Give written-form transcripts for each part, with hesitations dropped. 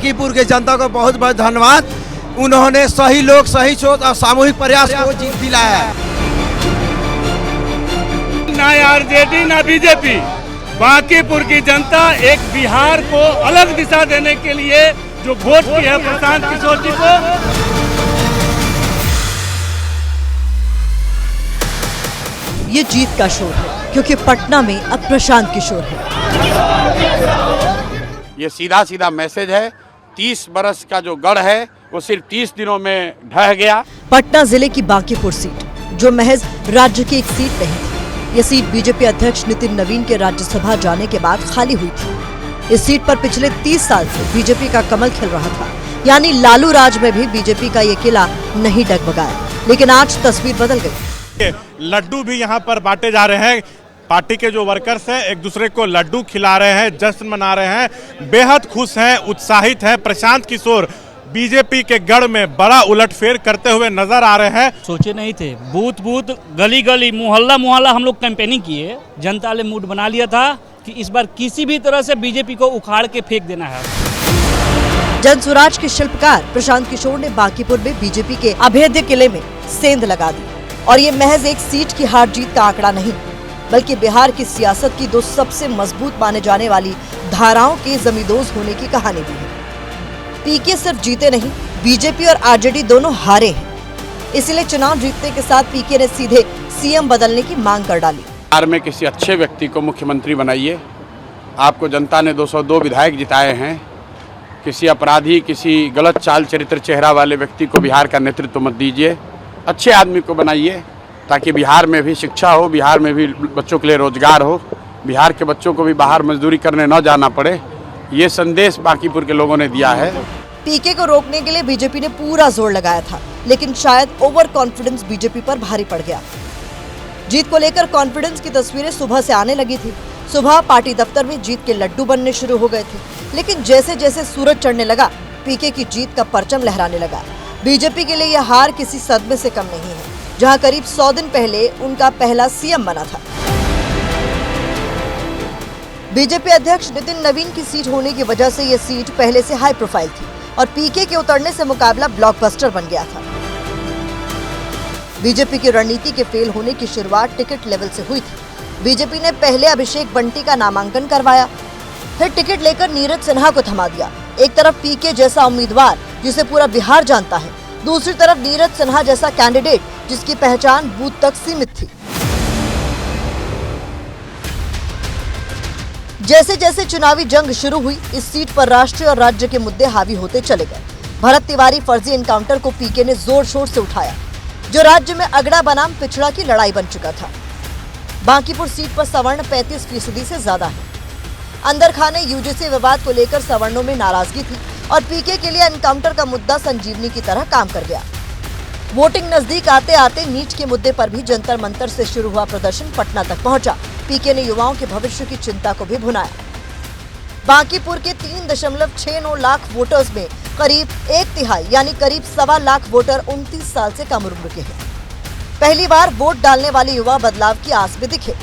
बांकीपुर के जनता को बहुत बहुत धन्यवाद। उन्होंने सही लोग, सही सोच और सामूहिक प्रयास को जीत दिलाया है। ना आरजेडी ना बीजेपी, बांकीपुर की जनता एक बिहार को अलग दिशा देने के लिए जो वोट की है प्रशांत किशोर जी को। ये जीत का शोर है क्योंकि पटना में अब प्रशांत किशोर है। ये सीधा सीधा मैसेज है, 30 बरस का जो गढ़ है वो सिर्फ 30 दिनों में ढह गया। पटना जिले की बांकीपुर सीट, जो महज राज्य की एक सीट नहीं थी, ये सीट बीजेपी अध्यक्ष नितिन नवीन के राज्यसभा जाने के बाद खाली हुई थी। इस सीट पर पिछले 30 साल से बीजेपी का कमल खिल रहा था, यानी लालू राज में भी बीजेपी का ये किला नहीं डगमगाया। लेकिन आज तस्वीर बदल गई। लड्डू भी यहाँ पर बांटे जा रहे हैं। पार्टी के जो वर्कर्स हैं एक दूसरे को लड्डू खिला रहे हैं, जश्न मना रहे हैं, बेहद खुश हैं, उत्साहित हैं। प्रशांत किशोर बीजेपी के गढ़ में बड़ा उलटफेर करते हुए नजर आ रहे हैं। सोचे नहीं थे, बूथ बूथ, गली गली, मोहल्ला मोहल्ला हम लोग कैंपेनिंग किए। जनता ने मूड बना लिया था कि इस बार किसी भी तरह से बीजेपी को उखाड़ के फेंक देना है। जन स्वराज के शिल्पकार प्रशांत किशोर ने बांकीपुर में बीजेपी के अभेद्य किले में सेंध लगा दी। और ये महज एक सीट की हार जीत का आंकड़ा नहीं, बल्कि बिहार की सियासत की दो सबसे मजबूत माने जाने वाली धाराओं के जमींदोज होने की कहानी भी है। पीके सिर्फ जीते नहीं, बीजेपी और आरजेडी दोनों हारे हैं। इसलिए चुनाव जीतने के साथ पीके ने सीधे सीएम बदलने की मांग कर डाली। बिहार में किसी अच्छे व्यक्ति को मुख्यमंत्री बनाइए। आपको जनता ने 202 विधायक जिताए हैं। किसी अपराधी, किसी गलत चाल चरित्र चेहरा वाले व्यक्ति को बिहार का नेतृत्व मत दीजिए। अच्छे आदमी को बनाइए ताकि बिहार में भी शिक्षा हो, बिहार में भी बच्चों के लिए रोजगार हो, बिहार के बच्चों को भी बाहर मजदूरी करने न जाना पड़े। ये संदेश बांकीपुर के लोगों ने दिया है। पीके को रोकने के लिए बीजेपी ने पूरा जोर लगाया था, लेकिन शायद ओवर कॉन्फिडेंस बीजेपी पर भारी पड़ गया। जीत को लेकर कॉन्फिडेंस की तस्वीरें सुबह से आने लगी थी। सुबह पार्टी दफ्तर में जीत के लड्डू बनने शुरू हो गए थे, लेकिन जैसे जैसे सूरज चढ़ने लगा, पीके की जीत का परचम लहराने लगा। बीजेपी के लिए यह हार किसी सदमे से कम नहीं है, जहां करीब 100 दिन पहले उनका पहला सीएम बना था। बीजेपी अध्यक्ष नितिन नवीन की सीट होने की वजह से यह सीट पहले से हाई प्रोफाइल थी और पीके के उतरने से मुकाबला ब्लॉकबस्टर बन गया था। बीजेपी की रणनीति के फेल होने की शुरुआत टिकट लेवल से हुई थी। बीजेपी ने पहले अभिषेक बंटी का नामांकन करवाया, फिर टिकट लेकर नीरज सिन्हा को थमा दिया। एक तरफ पीके जैसा उम्मीदवार जिसे पूरा बिहार जानता है, दूसरी तरफ नीरज सिन्हा जैसा कैंडिडेट जिसकी पहचान बूथ तक सीमित थी। जैसे जैसे चुनावी जंग शुरू हुई, इस सीट पर राष्ट्रीय और राज्य के मुद्दे हावी होते चले गए। भरत तिवारी फर्जी एनकाउंटर को पीके ने जोर शोर से उठाया, जो राज्य में अगड़ा बनाम पिछड़ा की लड़ाई बन चुका था। बांकीपुर सीट पर सवर्ण 35% से ज्यादा है। अंदर खाने यूजीसी विवाद को लेकर सवर्णों में नाराजगी थी और पीके के लिए एनकाउंटर का मुद्दा संजीवनी की तरह काम कर गया। वोटिंग नजदीक आते आते नीट के मुद्दे पर भी जंतर मंतर से शुरू हुआ प्रदर्शन पटना तक पहुंचा। पीके ने युवाओं के भविष्य की चिंता को भी भुनाया। बांकीपुर के 3.69 लाख वोटर्स में करीब 1/3 यानी करीब 1.25 लाख वोटर 29 साल से कम उम्र के हैं। पहली बार वोट डालने वाले युवा बदलाव की आस में दिखे।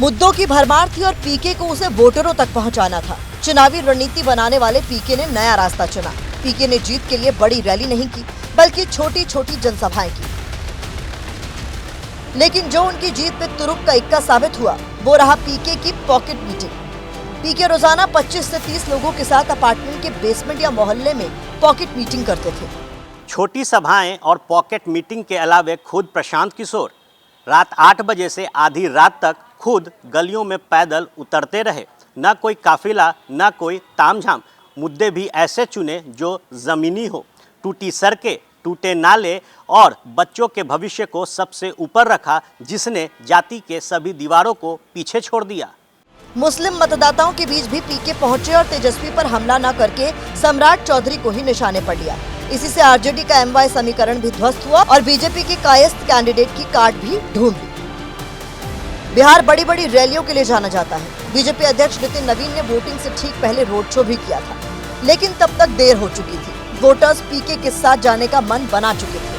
मुद्दों की भरमार थी और पीके को उसे वोटरों तक पहुंचाना था। चुनावी रणनीति बनाने वाले पीके ने नया रास्ता चुना। पीके ने जीत के लिए बड़ी रैली नहीं की, बल्कि छोटी छोटी जनसभाएं की। लेकिन जो उनकी जीत पे तुरुप का इक्का साबित हुआ, वो रहा पीके की पॉकेट मीटिंग। पीके रोजाना 25 से 30 लोगों के साथ अपार्टमेंट के बेसमेंट या मोहल्ले में पॉकेट मीटिंग करते थे। छोटी सभाएं और पॉकेट मीटिंग के अलावे खुद प्रशांत किशोर रात 8 बजे से आधी रात तक खुद गलियों में पैदल उतरते रहे। न कोई काफिला, न कोई तामझाम। मुद्दे भी ऐसे चुने जो जमीनी हो। टूटी सड़कें, टूटे नाले और बच्चों के भविष्य को सबसे ऊपर रखा, जिसने जाति के सभी दीवारों को पीछे छोड़ दिया। मुस्लिम मतदाताओं के बीच भी पीके पहुंचे और तेजस्वी पर हमला न करके सम्राट चौधरी को ही निशाने पर लिया। इसी से आरजेडी का एमवाई समीकरण भी ध्वस्त हुआ और बीजेपी के कायस्थ कैंडिडेट की कार्ड भी ढूंढ ली। बिहार बड़ी बड़ी रैलियों के लिए जाना जाता है। बीजेपी अध्यक्ष नितिन नवीन ने वोटिंग से ठीक पहले रोड शो भी किया था, लेकिन तब तक देर हो चुकी थी। वोटर्स पीके के साथ जाने का मन बना चुके थे।